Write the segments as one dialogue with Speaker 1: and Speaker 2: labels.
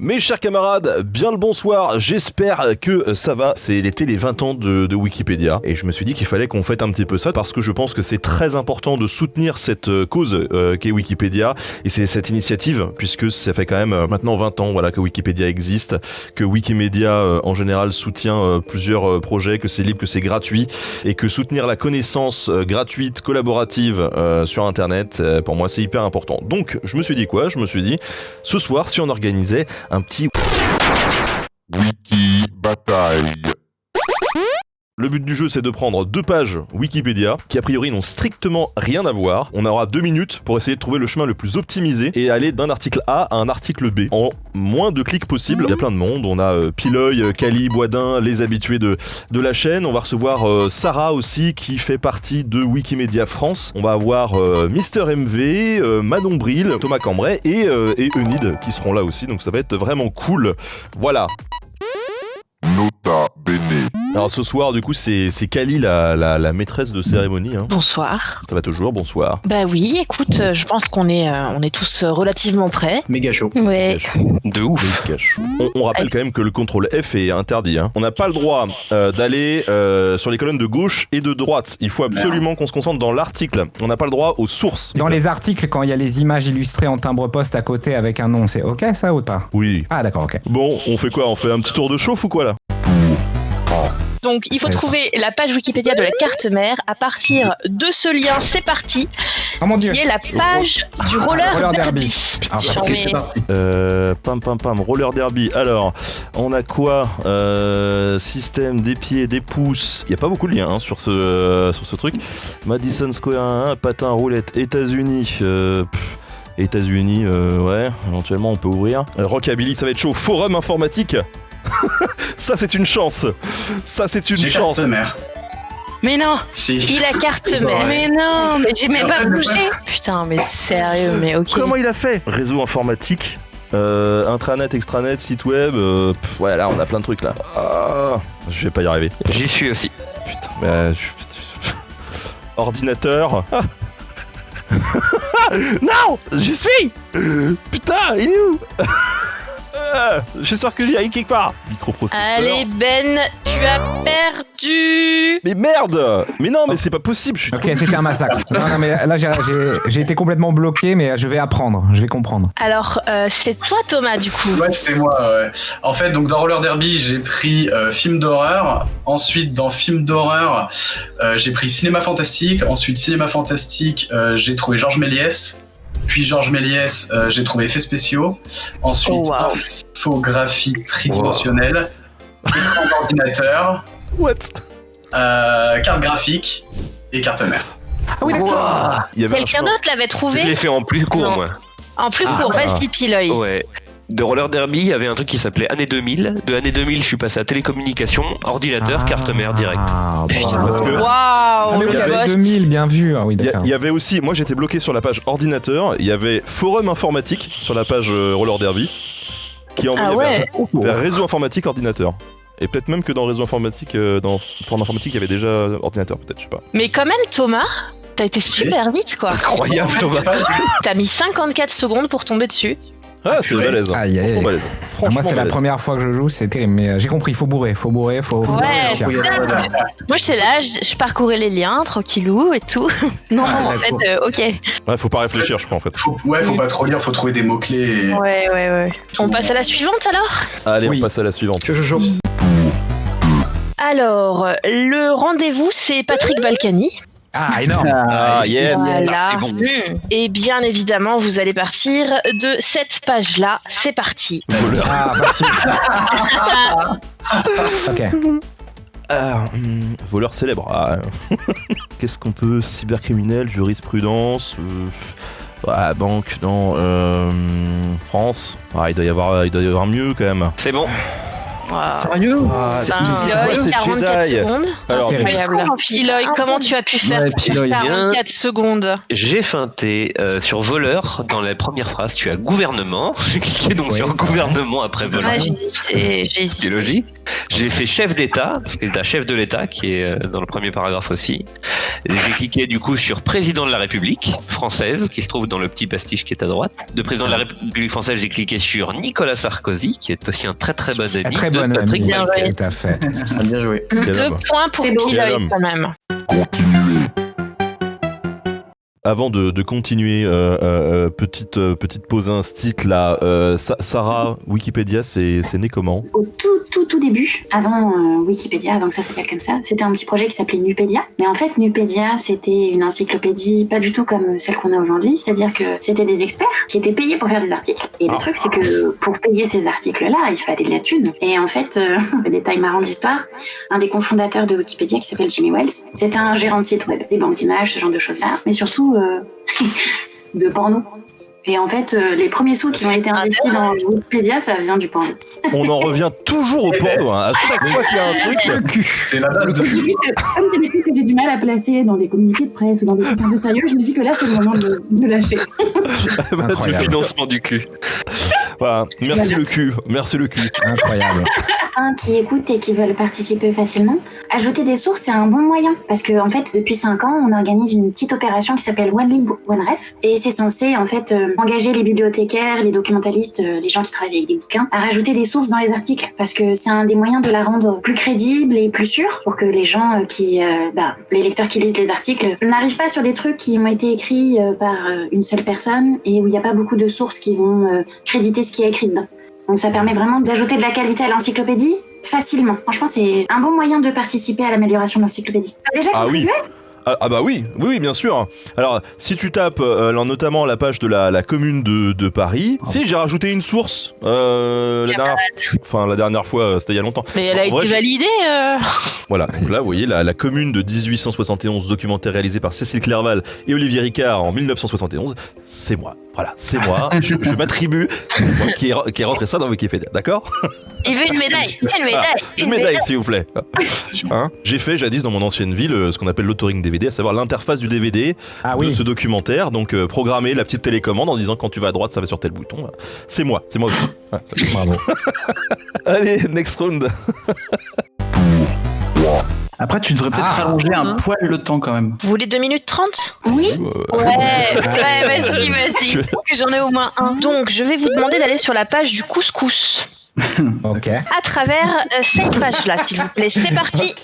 Speaker 1: Mes chers camarades, bien le bonsoir, j'espère que ça va. C'était les 20 ans de Wikipédia et je me suis dit qu'il fallait qu'on fête un petit peu ça parce que je pense que c'est très important de soutenir cette cause qu'est Wikipédia et c'est cette initiative puisque ça fait quand même maintenant 20 ans que Wikipédia existe, que Wikimedia en général soutient plusieurs projets, que c'est libre, que c'est gratuit et que soutenir la connaissance gratuite, collaborative sur internet, pour moi c'est hyper important. Donc je me suis dit quoi ? Je me suis dit ce soir si on organisait un petit
Speaker 2: Wiki Bataille.
Speaker 1: Le but du jeu, c'est de prendre 2 pages Wikipédia qui a priori n'ont strictement rien à voir. On aura 2 minutes pour essayer de trouver le chemin le plus optimisé et aller d'un article A à un article B en moins de clics possible. Il y a plein de monde. On a Piloy, Kali, Boisdin, les habitués de la chaîne. On va recevoir Sarah aussi qui fait partie de Wikimedia France. On va avoir Mister MV, Manon Bril, Thomas Cambrai et Eunid qui seront là aussi. Donc ça va être vraiment cool. Voilà.
Speaker 2: Nota Bene.
Speaker 1: Alors ce soir, du coup, c'est Kali, la maîtresse de cérémonie. Hein.
Speaker 3: Bonsoir.
Speaker 1: Ça va toujours, bonsoir.
Speaker 3: Bah oui, écoute, je pense qu'on est tous relativement prêts.
Speaker 4: Méga chaud.
Speaker 3: Ouais.
Speaker 5: De ouf.
Speaker 1: On rappelle quand même que le contrôle F est interdit. Hein. On n'a pas le droit d'aller sur les colonnes de gauche et de droite. Il faut absolument qu'on se concentre dans l'article. On n'a pas le droit aux sources.
Speaker 6: Dans les articles, quand il y a les images illustrées en timbre-poste à côté avec un nom, c'est ok ça ou pas ?
Speaker 1: Oui.
Speaker 6: Ah d'accord, ok.
Speaker 1: Bon, on fait quoi ? On fait un petit tour de chauffe ou quoi là ?
Speaker 3: Donc il faut trouver la page Wikipédia de la carte mère à partir de ce lien, c'est parti,
Speaker 6: Oh mon dieu.
Speaker 3: qui est la page du roller derby.
Speaker 6: Ah,
Speaker 4: C'est parti.
Speaker 1: Pam, roller derby. Alors, on a quoi ? Système, des pieds, des pouces. Il n'y a pas beaucoup de liens hein, sur ce truc. Madison Square 1, patin, roulette, États-Unis. États-Unis, ouais, éventuellement on peut ouvrir. Rockabilly, ça va être chaud. Forum informatique. Ça c'est une chance. Ça c'est une chance.
Speaker 4: Carte mère.
Speaker 5: Mais non.
Speaker 4: Si.
Speaker 3: Il a carte mère.
Speaker 5: Mais non, mais j'ai même pas bougé. Putain, mais sérieux, mais ok.
Speaker 1: Comment il a fait ? Réseau informatique, intranet, extranet, site web. Ouais, là on a plein de trucs là. Ah, je vais pas y arriver.
Speaker 5: J'y suis aussi.
Speaker 1: Putain, mais ordinateur. Ah. Non, j'y suis. Putain, il est où ? Je suis sûr que j'y arrive quelque part. Microprocesseur.
Speaker 3: Allez Ben, tu as perdu.
Speaker 1: Mais merde. Mais non, mais c'est pas possible. Je suis
Speaker 6: Ok,
Speaker 1: trop
Speaker 6: c'était un massacre. Non, mais là j'ai été complètement bloqué, mais je vais apprendre, je vais comprendre.
Speaker 3: Alors c'est toi Thomas du coup.
Speaker 4: Ouais, c'était moi. Ouais. En fait, donc dans Roller Derby, j'ai pris film d'horreur. Ensuite, dans film d'horreur, j'ai pris cinéma fantastique. Ensuite, cinéma fantastique, j'ai trouvé Georges Méliès. Puis Georges Méliès, j'ai trouvé effets spéciaux. Ensuite, infographie tridimensionnelle, écran d'ordinateur,
Speaker 1: What ?
Speaker 4: carte graphique et carte mère.
Speaker 6: Ah oui, d'accord.
Speaker 1: Il y avait un
Speaker 3: Quelqu'un
Speaker 1: chemin.
Speaker 3: d'autre l'avait
Speaker 5: Je
Speaker 3: trouvé
Speaker 5: l'ai fait en plus court,
Speaker 3: Non.
Speaker 5: moi.
Speaker 3: en plus court. Vas-y Piloy.
Speaker 5: Ouais. De Roller Derby, il y avait un truc qui s'appelait Année 2000. De Année 2000, je suis passé à télécommunications, ordinateur, carte mère direct.
Speaker 6: Ah,
Speaker 1: Putain,
Speaker 6: bravo.
Speaker 1: parce que-
Speaker 3: Waouh,
Speaker 6: Ah, mais oui,
Speaker 3: le
Speaker 6: il y avait
Speaker 3: boss.
Speaker 6: 2000, bien vu. Ah oui, d'accord.
Speaker 1: Il y avait aussi, moi j'étais bloqué sur la page ordinateur, il y avait forum informatique sur la page roller derby qui envoyait
Speaker 3: Ah ouais.
Speaker 1: vers réseau informatique ordinateur. Et peut-être même que dans réseau informatique, dans forum informatique, il y avait déjà ordinateur, peut-être, je sais pas.
Speaker 3: Mais quand même Thomas, t'as été super vite quoi.
Speaker 5: Incroyable, Thomas.
Speaker 3: T'as mis 54 secondes pour tomber dessus.
Speaker 1: Ah, c'est balèze.
Speaker 6: Aïe, aïe, aïe.
Speaker 1: Franchement balèze.
Speaker 6: Ah,
Speaker 1: Franchement
Speaker 6: moi, c'est la
Speaker 1: balèze.
Speaker 6: première fois que je joue, c'est terrible. Mais j'ai compris, faut bourrer. Faut
Speaker 3: Ouais,
Speaker 6: réussir.
Speaker 3: c'est ça.
Speaker 7: Moi j'étais là, je parcourais les liens tranquillou et tout. Non, en fait, ok.
Speaker 1: Ouais, faut pas réfléchir, je crois, en fait.
Speaker 4: Faut pas trop lire, faut trouver des mots-clés. Et...
Speaker 7: Ouais.
Speaker 3: On passe à la suivante alors.
Speaker 1: Allez,
Speaker 6: Oui.
Speaker 1: on passe à la suivante.
Speaker 3: Alors, le rendez-vous c'est Patrick Balkany.
Speaker 6: Ah, énorme.
Speaker 1: Ah, yes.
Speaker 3: Voilà.
Speaker 5: c'est bon.
Speaker 3: Et bien évidemment, vous allez partir de cette page-là. C'est parti.
Speaker 6: Ah, facile. Ok.
Speaker 1: Alors, voleur célèbre. Ah, qu'est-ce qu'on peut ? Cybercriminel, jurisprudence, banque, non, France. Ah, il doit y avoir mieux quand même.
Speaker 5: C'est bon.
Speaker 4: Sérieux
Speaker 7: C'est un-
Speaker 1: quoi,
Speaker 3: Piloy,
Speaker 1: c'est
Speaker 3: 44
Speaker 1: Jedi.
Speaker 3: secondes.
Speaker 1: Alors,
Speaker 6: c'est
Speaker 3: Incroyable. Piloy, comment tu as pu faire
Speaker 6: Ouais, Piloy,
Speaker 3: 44 secondes?
Speaker 5: J'ai feinté sur voleur dans la première phrase. Tu as gouvernement. J'ai cliqué donc
Speaker 6: Oui,
Speaker 5: sur
Speaker 6: c'est vrai.
Speaker 5: gouvernement après voleur.
Speaker 7: Ouais, j'ai hésité.
Speaker 5: C'est logique. J'ai fait chef d'État, parce que c'est un chef de l'État qui est dans le premier paragraphe aussi. Et j'ai cliqué du coup sur président de la République française, qui se trouve dans le petit pastiche qui est à droite. De président de la République française, j'ai cliqué sur Nicolas Sarkozy, qui est aussi un très très bon ami
Speaker 6: Très
Speaker 5: de
Speaker 6: bonne
Speaker 5: Patrick
Speaker 6: amie,
Speaker 5: Balkany.
Speaker 6: tout à fait.
Speaker 8: Ah, bien joué.
Speaker 3: 2 points pour
Speaker 9: C'est beau.
Speaker 3: Kiloï quand même.
Speaker 2: Continuez.
Speaker 1: Avant de continuer, petite pause instit là. Sarah, Wikipédia, c'est né comment?
Speaker 9: Au tout début, avant Wikipédia, avant que ça s'appelle comme ça, c'était un petit projet qui s'appelait Nupédia. Mais en fait, Nupédia, c'était une encyclopédie pas du tout comme celle qu'on a aujourd'hui. C'est-à-dire que c'était des experts qui étaient payés pour faire des articles. Et le truc, c'est que pour payer ces articles-là, il fallait de la thune. Et en fait, détail marrant de l'histoire, un des cofondateurs de Wikipédia, qui s'appelle Jimmy Wales, c'était un gérant de site web, des banques d'images, ce genre de choses-là. Mais surtout, de porno. Et en fait, les premiers sous qui ont été investis dans Wikipédia, ça vient du porno.
Speaker 1: On en revient toujours au porno, hein. À chaque fois qu'il y a un truc.
Speaker 4: C'est la base.
Speaker 9: Je me dis que, comme c'est des trucs que j'ai du mal à placer dans des communiqués de presse ou dans des trucs un peu sérieux, je me dis que là, c'est le moment de lâcher.
Speaker 5: Le
Speaker 6: Incroyable.
Speaker 5: financement du cul.
Speaker 1: Voilà. Merci le cul. Merci le cul.
Speaker 6: Incroyable.
Speaker 9: Qui écoutent et qui veulent participer facilement, ajouter des sources, c'est un bon moyen. Parce que, en fait, depuis 5 ans, on organise une petite opération qui s'appelle One Link, One Ref. Et c'est censé, en fait, engager les bibliothécaires, les documentalistes, les gens qui travaillent avec des bouquins, à rajouter des sources dans les articles. Parce que c'est un des moyens de la rendre plus crédible et plus sûre pour que les gens les lecteurs qui lisent les articles n'arrivent pas sur des trucs qui ont été écrits par une seule personne et où il n'y a pas beaucoup de sources qui vont créditer ce qui est écrit dedans. Donc ça permet vraiment d'ajouter de la qualité à l'encyclopédie facilement. Franchement, c'est un bon moyen de participer à l'amélioration de l'encyclopédie. T'as déjà contribué ?
Speaker 1: Ah bah oui, bien sûr. Alors, si tu tapes notamment la page de la commune de Paris, si j'ai rajouté une source la dernière fois, c'était il y a longtemps.
Speaker 3: Mais elle a été validée.
Speaker 1: Voilà, donc là vous voyez la commune de 1871, documentaire réalisé par Cécile Clerval et Olivier Ricard en 1971, c'est moi. Voilà, c'est moi, je m'attribue, c'est moi qui ai rentré ça dans Wikipédia, d'accord?
Speaker 7: Il veut une médaille.
Speaker 1: Une médaille s'il vous plaît. Hein, j'ai fait jadis dans mon ancienne ville ce qu'on appelle l'authoring DVD, à savoir l'interface du DVD de ce documentaire, donc programmer la petite télécommande en disant quand tu vas à droite ça va sur tel bouton. C'est moi aussi.
Speaker 6: Bravo.
Speaker 1: Allez, next round.
Speaker 8: Après, tu devrais peut-être rallonger un poil le temps quand même.
Speaker 3: Vous voulez 2 minutes 30?
Speaker 9: Oui.
Speaker 7: Ouais, vas-y. J'en ai au moins un.
Speaker 3: Donc, je vais vous demander d'aller sur la page du couscous.
Speaker 6: Ok.
Speaker 3: À travers cette page-là, s'il vous plaît. C'est parti.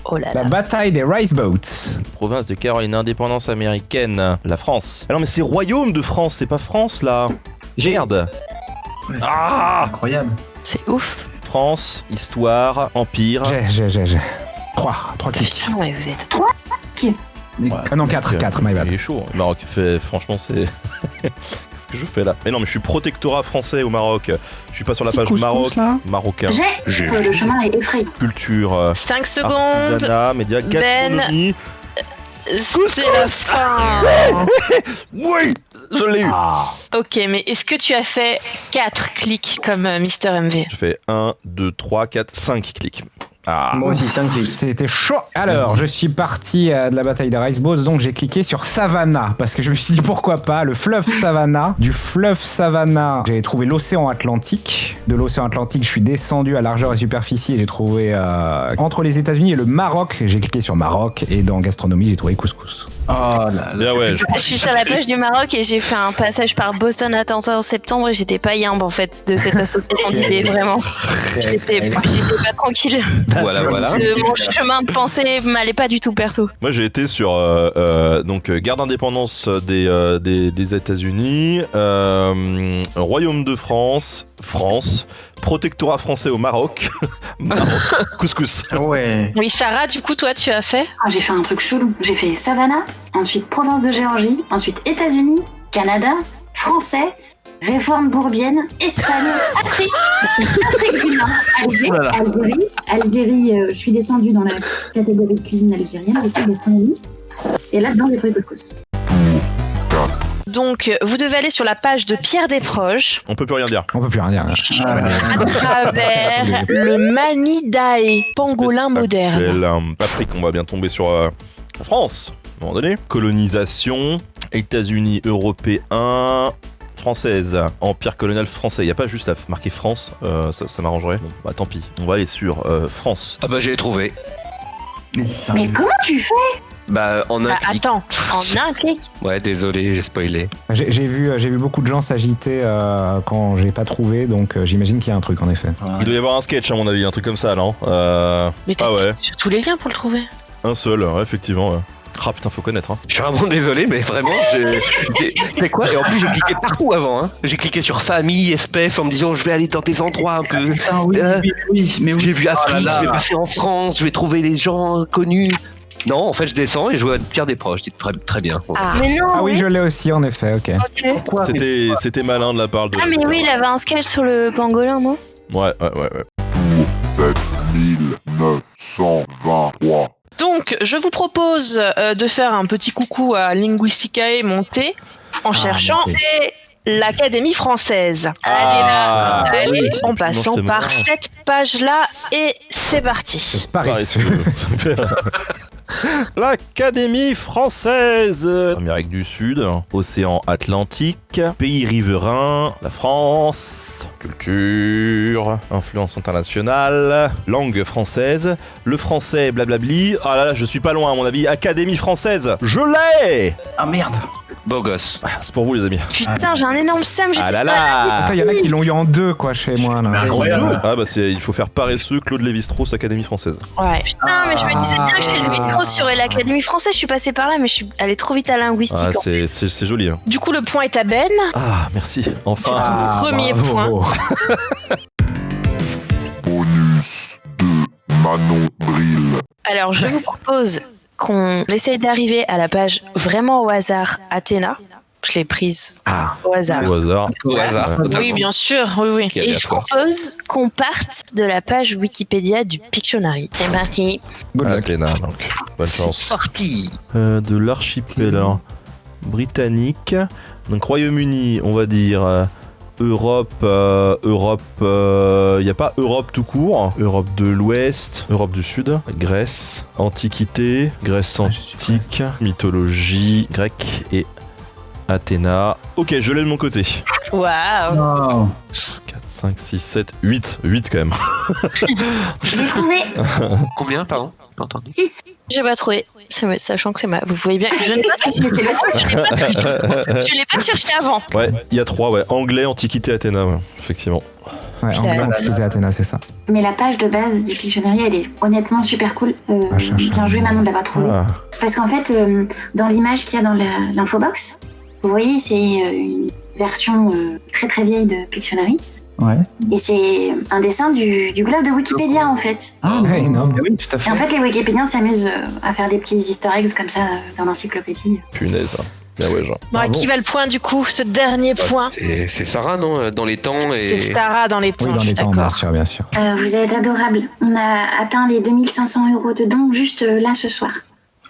Speaker 3: Oh là
Speaker 6: La
Speaker 3: là.
Speaker 6: bataille des Rice Boats.
Speaker 1: Province de Caroline, indépendance américaine, la France. Ah non mais c'est royaume de France, c'est pas France là. Merde.
Speaker 8: Ouais, c'est incroyable.
Speaker 7: C'est ouf.
Speaker 1: France, histoire, empire.
Speaker 6: J'ai. 3 clics.
Speaker 7: Putain, ouais, vous êtes.
Speaker 6: Ah non, 4, my bad.
Speaker 1: Il est chaud. Le Maroc, franchement, c'est. Qu'est-ce que je fais là? Mais non, mais je suis protectorat français au Maroc. Je suis pas sur la page Maroc. Marocain.
Speaker 9: Le chemin est effrayant.
Speaker 1: Culture.
Speaker 3: 5 secondes.
Speaker 1: Artisanat, médias, gastronomie.
Speaker 3: C'est la fin.
Speaker 1: Oui, je l'ai eu.
Speaker 3: Ok, mais est-ce que tu as fait 4 clics comme Mister MV?
Speaker 1: Je fais 1, 2, 3, 4, 5 clics. Ah.
Speaker 8: Moi aussi, 5 clics.
Speaker 6: C'était chaud. Alors, je suis parti de la bataille des Rice Boats, donc j'ai cliqué sur Savannah, parce que je me suis dit pourquoi pas, le fleuve Savannah. Du fleuve Savannah, j'ai trouvé l'océan Atlantique. De l'océan Atlantique, je suis descendu à largeur et superficie et j'ai trouvé entre les États-Unis et le Maroc. J'ai cliqué sur Maroc et dans gastronomie, j'ai trouvé couscous.
Speaker 8: Oh là là.
Speaker 1: Bien ouais.
Speaker 7: Je suis sur la page du Maroc et j'ai fait un passage par Boston Attentat en septembre et j'étais pas yambe en fait de cette association d'idées, vraiment. J'étais pas tranquille.
Speaker 1: Voilà.
Speaker 7: Mon chemin de pensée m'allait pas du tout perso.
Speaker 1: Moi j'ai été sur donc garde d'indépendance des États-Unis, Royaume de France, protectorat français au Maroc, couscous.
Speaker 8: Ouais.
Speaker 3: Oui, Sarah, du coup, toi, tu as fait?
Speaker 9: J'ai fait un truc chelou. J'ai fait Savannah, ensuite Province de Géorgie, ensuite États-Unis, Canada, Français, Réforme bourbienne, Espagne, Afrique du Nord, Algérie, je suis descendue dans la catégorie cuisine algérienne, avec gastronomie. Et là-dedans, j'ai trouvé couscous.
Speaker 3: Donc, vous devez aller sur la page de Pierre Desproges.
Speaker 1: On peut plus rien dire.
Speaker 6: On peut plus rien dire.
Speaker 3: À travers le Manidae, pangolin moderne.
Speaker 1: Patrick, on va bien tomber sur France, à un moment donné. Colonisation, États-Unis européens, française, empire colonial français. Il n'y a pas juste à marquer France, ça m'arrangerait. Bon, bah tant pis. On va aller sur France.
Speaker 5: Ah bah j'ai trouvé.
Speaker 9: Mais comment tu fais?
Speaker 5: Bah en un clic.
Speaker 3: Attends.
Speaker 7: En un clic.
Speaker 5: Ouais, désolé, j'ai spoilé.
Speaker 6: J'ai vu beaucoup de gens s'agiter quand j'ai pas trouvé, donc j'imagine qu'il y a un truc en effet.
Speaker 1: Il doit y avoir un sketch à mon avis, un truc comme ça, non
Speaker 3: Mais t'as
Speaker 1: ouais.
Speaker 3: sur tous les liens pour le trouver.
Speaker 1: Un seul, ouais, effectivement. Ouais. Ah putain, faut connaître. Hein.
Speaker 5: Je suis vraiment désolé, mais vraiment, c'est quoi? Et en plus, j'ai cliqué partout avant. Hein. J'ai cliqué sur famille, espèce, en me disant je vais aller dans des endroits un peu.
Speaker 8: Putain, oui.
Speaker 5: J'ai vu Afrique, je vais passer en France, je vais trouver les gens connus. Non, en fait, je descends et je vois Pierre Desproges. Je dis très bien.
Speaker 3: Ah,
Speaker 7: Mais non.
Speaker 6: Ah oui, je l'ai aussi en effet, ok.
Speaker 8: Pourquoi?
Speaker 1: C'était malin de la part de.
Speaker 7: Ah, mais oui, il avait un sketch sur le pangolin, non?
Speaker 1: Ouais.
Speaker 2: 7923.
Speaker 3: Donc, je vous propose de faire un petit coucou à Linguisticae Monté en cherchant l'Académie française.
Speaker 1: Ah,
Speaker 3: Allez, en passant
Speaker 1: c'était
Speaker 3: par
Speaker 1: marrant.
Speaker 3: cette page-là et c'est parti.
Speaker 6: Paresseux.
Speaker 1: L'Académie française. Amérique du Sud, océan Atlantique, pays riverains, la France, culture, influence internationale, langue française, le français, blablabli. Ah là là, je suis pas loin à mon avis. Académie française, je l'ai.
Speaker 8: Ah merde.
Speaker 5: Beau gosse.
Speaker 1: Ah, c'est pour vous les amis.
Speaker 7: Putain, j'ai un énorme Sam, j'ai
Speaker 1: Ah
Speaker 7: dit
Speaker 1: là
Speaker 7: ça.
Speaker 1: là.
Speaker 6: Il y en a qui l'ont eu en deux quoi chez moi là.
Speaker 4: Incroyable.
Speaker 1: Ah bah il faut faire paresseux Claude Lévi-Strauss Académie française.
Speaker 3: Ouais.
Speaker 7: Putain, mais je me disais bien que chez le bistrot sur l'Académie française, je suis passée par là, mais je suis allée trop vite à linguistique.
Speaker 1: Ah c'est joli. Hein.
Speaker 3: Du coup, le point est à Ben.
Speaker 1: Ah merci. Enfin.
Speaker 3: Premier
Speaker 6: bravo.
Speaker 2: Bonus de Manon Bril.
Speaker 7: Alors, je vous propose qu'on essaye d'arriver à la page vraiment au hasard Athéna. Je l'ai prise au hasard.
Speaker 1: Au hasard.
Speaker 5: Au hasard.
Speaker 1: Ouais.
Speaker 3: Oui,
Speaker 5: totalement.
Speaker 3: bien sûr, oui.
Speaker 5: Qui a
Speaker 7: Et
Speaker 5: l'air
Speaker 7: je
Speaker 5: quoi.
Speaker 7: propose qu'on parte de la page Wikipédia du Pictionary. C'est parti.
Speaker 6: Good luck.
Speaker 1: Athéna, donc. Bonne chance.
Speaker 5: Sorti.
Speaker 1: De l'archipel britannique. Donc Royaume-Uni, on va dire Europe, il n'y a pas Europe tout court, Europe de l'Ouest, Europe du Sud, Grèce, Antiquité, Grèce antique, mythologie grecque et Athéna. Ok, je l'ai de mon côté.
Speaker 7: Waouh.
Speaker 1: 4, 5, 6, 7, 8. 8 quand même.
Speaker 9: J'ai trouvé
Speaker 5: Combien, pardon? Pas entendu.
Speaker 9: 6.
Speaker 7: J'ai pas trouvé. Sachant que c'est ma. Vous voyez bien que je n'ai pas je l'ai pas cherché avant.
Speaker 1: Ouais, il y a 3, ouais. Anglais, Antiquité, Athéna, ouais, effectivement.
Speaker 6: Ouais, anglais, Antiquité, Athéna, c'est ça.
Speaker 9: Mais la page de base du Pictionary, elle est honnêtement super cool. Bien joué Manon de l'avoir trouvée.
Speaker 1: Ah.
Speaker 9: Parce qu'en fait, dans l'image qu'il y a dans l'infobox, vous voyez, c'est une version très très vieille de Pictionary.
Speaker 8: Ouais.
Speaker 9: Et c'est un dessin du globe de Wikipédia en fait.
Speaker 8: Ah
Speaker 6: Ouais, énorme.
Speaker 8: oui, tout à
Speaker 9: Et
Speaker 8: fait.
Speaker 9: en fait, les Wikipédiens s'amusent à faire des petits easter eggs comme ça dans l'encyclopédie.
Speaker 1: Punaise. Bien ouais, genre.
Speaker 3: Bon, à qui va le point du coup, ce dernier point?
Speaker 5: C'est Sarah, non? Dans les temps et.
Speaker 3: C'est Stara dans les temps.
Speaker 6: Oui, dans les temps, bien
Speaker 3: d'accord.
Speaker 6: sûr, bien sûr.
Speaker 9: Vous êtes adorables. On a atteint les 2500 € de dons juste là ce soir.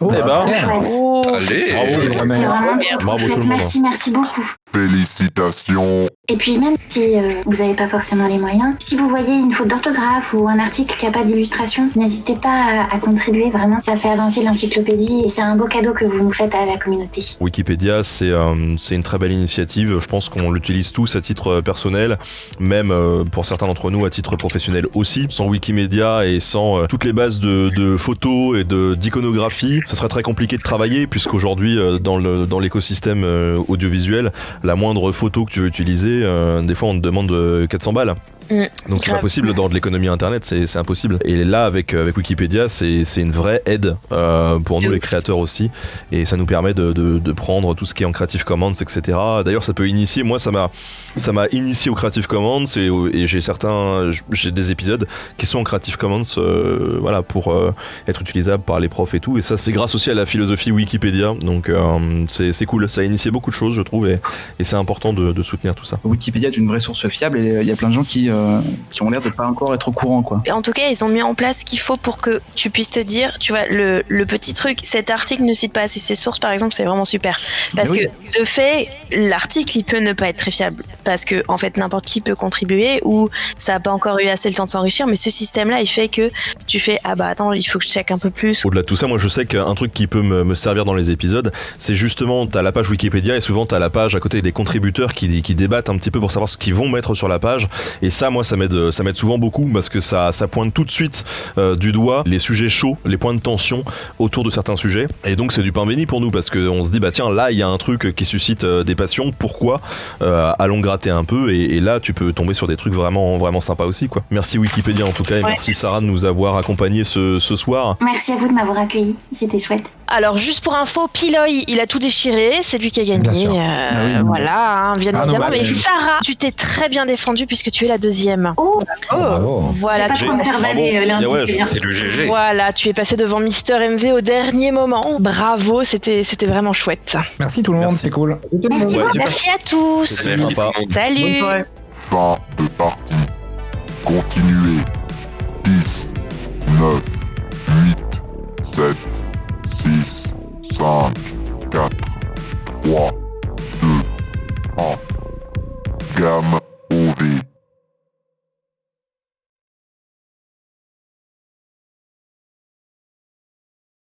Speaker 6: Oh,
Speaker 1: Eh ben.
Speaker 9: Trop chouette.
Speaker 3: Oh.
Speaker 5: Allez.
Speaker 1: Bravo.
Speaker 9: C'est vraiment trop
Speaker 1: Bravo
Speaker 9: chouette.
Speaker 1: tout le monde.
Speaker 9: Merci beaucoup.
Speaker 2: Félicitations.
Speaker 9: Et puis même si vous n'avez pas forcément les moyens, si vous voyez une faute d'orthographe ou un article qui n'a pas d'illustration, n'hésitez pas à contribuer, vraiment ça fait avancer l'encyclopédie et c'est un beau cadeau que vous nous faites à la communauté.
Speaker 1: Wikipédia, c'est une très belle initiative. Je pense qu'on l'utilise tous à titre personnel, même pour certains d'entre nous à titre professionnel aussi. Sans Wikimedia et sans toutes les bases de photos et d'iconographie, ça serait très compliqué de travailler puisqu'aujourd'hui, dans l'écosystème audiovisuel, la moindre photo que tu veux utiliser, des fois on te demande 400 balles. Donc c'est pas possible dans de l'économie internet, c'est impossible. Et là avec Wikipédia, c'est une vraie aide pour nous les créateurs aussi, et ça nous permet de prendre tout ce qui est en Creative Commons, etc. D'ailleurs ça peut initier, moi ça m'a initié au Creative Commons et j'ai des épisodes qui sont en Creative Commons, voilà, pour être utilisables par les profs et tout. Et ça c'est grâce aussi à la philosophie Wikipédia. Donc c'est cool, ça a initié beaucoup de choses je trouve, et c'est important de soutenir tout ça.
Speaker 8: Wikipédia est une vraie source fiable et il y a plein de gens qui qui ont l'air de pas encore être au courant, quoi.
Speaker 7: En tout cas, ils ont mis en place ce qu'il faut pour que tu puisses te dire, tu vois, le petit truc, cet article ne cite pas assez ses sources, par exemple, c'est vraiment super. Parce que, de fait, l'article, il peut ne pas être très fiable. Parce que, en fait, n'importe qui peut contribuer ou ça n'a pas encore eu assez le temps de s'enrichir, mais ce système-là, il fait que tu fais, ah bah attends, il faut que je check un peu plus.
Speaker 1: Au-delà de tout ça, moi je sais qu'un truc qui peut me servir dans les épisodes, c'est justement, t'as la page Wikipédia et souvent t'as la page à côté des contributeurs qui débattent un petit peu pour savoir ce qu'ils vont mettre sur la page. Et ça, moi, ça m'aide souvent beaucoup parce que ça pointe tout de suite du doigt les sujets chauds, les points de tension autour de certains sujets. Et donc c'est du pain béni pour nous parce qu'on se dit, bah tiens, là il y a un truc qui suscite des passions, pourquoi allons gratter un peu et là tu peux tomber sur des trucs vraiment, vraiment sympas aussi, quoi. Merci Wikipédia en tout cas et merci Sarah de nous avoir accompagnés ce soir.
Speaker 9: Merci à vous de m'avoir accueilli, c'était chouette.
Speaker 3: Alors, juste pour info, Piloy, il a tout déchiré, c'est lui qui a gagné. Voilà, bien évidemment. Mais Sarah, tu t'es très bien défendue puisque tu es la deuxième. Voilà,
Speaker 9: tu vas pas faire valer lundi, c'est bien.
Speaker 5: C'est le GG.
Speaker 3: Voilà, tu es passé devant Mister MV au dernier moment. Bravo, c'était vraiment chouette.
Speaker 6: Merci tout le monde, c'est cool.
Speaker 3: Merci à tous.
Speaker 1: C'était sympa.
Speaker 3: Salut.
Speaker 2: Fin de partie. Continuez. 10, 9, 8, 7, 6, 5, 4, 3,